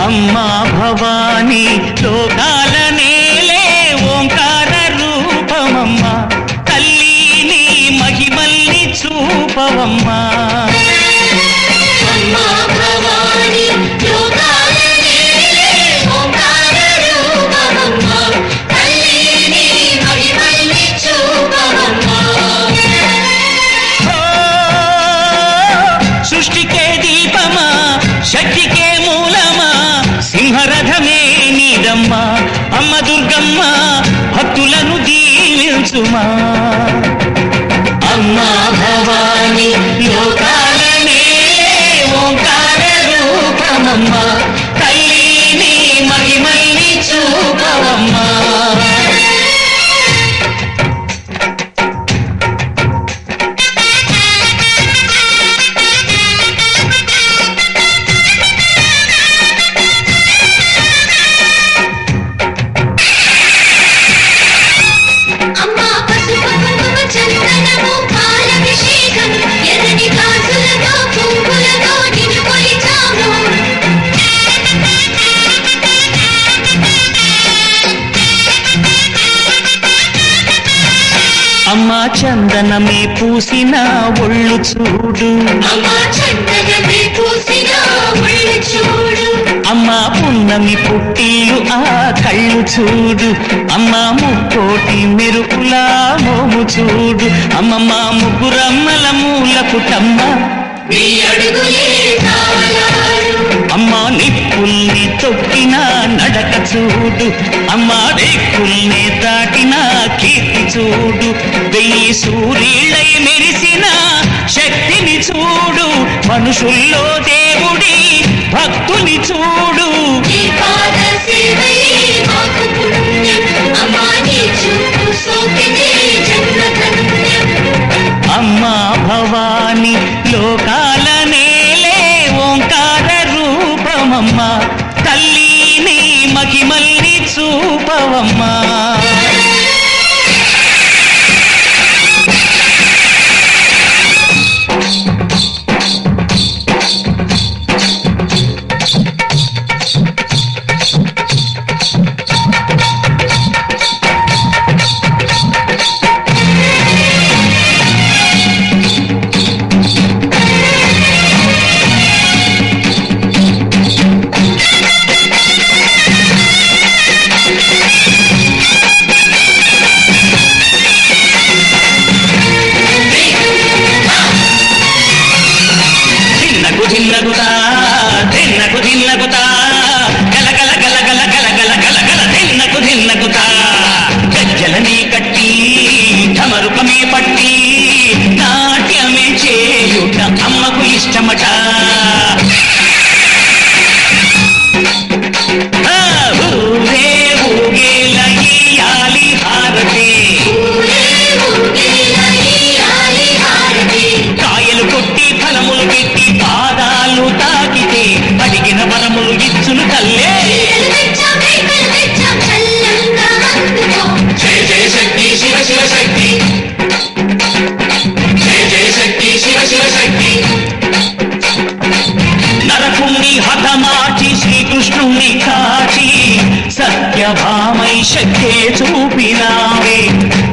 అమ్మా భవానీ లోకాల నేలే ఓంకార రూపమమ్మా తల్లి నీ మహిమల్ని చూపవమ్మా అమ్మా భవానీ లోకాల నేలే ఓంకార రూపమమ్మా తల్లి నీ మహిమల్ని చూపవమ్మా సృష్టికే దీపమా శక్తికే మూలమా సింహరథమే నీదమ్మా అమ్మ దుర్గమ్మ భక్తులను దీవించుమా అమ్మా భవానీ లోకాల నేలే ఓంకార రూపమమ్మా తల్లి నీ మహిమల్ని చూపవమ్మా అమ్మా చందనమే పూసిన ఒళ్ళు చూడు అమ్మా చందనమే పూసిన ఒళ్ళు చూడు అమ్మా పున్నమి పుట్టిలు ఆ కళ్ళు చూడు అమ్మా ముక్కోటి మెరుపులా మోము చూడు అమ్మమ్మ ముగ్గురమ్మల మూల పుటమ్మ నీ అడుగులే తాళాలు అమ్మా నిప్పుల్ని తొక్కిన నడక చూడు అమ్మా రేకుల్ని దాటిన కీర్తి చూడు వెయ్యి సూర్యులై మెరిసిన శక్తిని చూడు మనుషుల్లో దేవుడి భక్తుని చూడు నీ పాద సేవయే మాకు పుణ్యం అమ్మా నీ చూపు సోకినే జన్మ ధన్యం అమ్మా భవానీ లోకాల నేలే ఓంకార రూపమమ్మా తల్లి నీ మహిమల్ని చూపవమ్మా ధిన్నగుతా గల గల గల గల గల గల గల గల ధిన్నగుతా గజ్జలనే కట్టి ఢమరుకమే పట్టి నాట్యమే చేయుట అమ్మకు ఇష్టమట ఊరే ఊగేల ఇయ్యాలి హారతి కాయలు కొట్టి ఫలములు పెట్టి పాదాలు తాకితే అడిగిన వరములు ఇచ్చును తల్లే జయ జయ శక్తి శివ శివ శక్తి జయ జయ శక్తి శివ శివ శక్తి నరకుణ్ణి హతమార్చి శ్రీకృష్ణుణ్ణి కాచి సత్యభామై శక్తే చూపినావే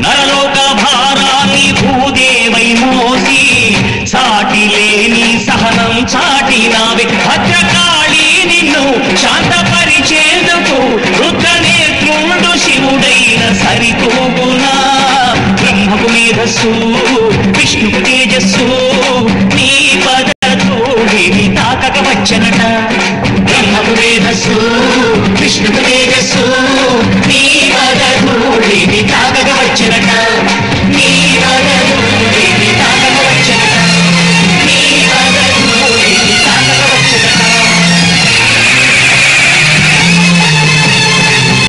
నరలోక భారాన్ని భూదేవై మోసి సాటి లేని సహనం చాటినావే భద్రకాళి నిన్ను శాంతపరిచేందుకు రుద్రనేత్రుండు శివుడైన సరితూగునా బ్రహ్మకు మేధస్సు విష్ణుకు తేజస్సు నీ పదధూళిని తాకక వచ్చనట బ్రహ్మకు మేధస్సు విష్ణుకు తేజస్సు నీ పదధూళిని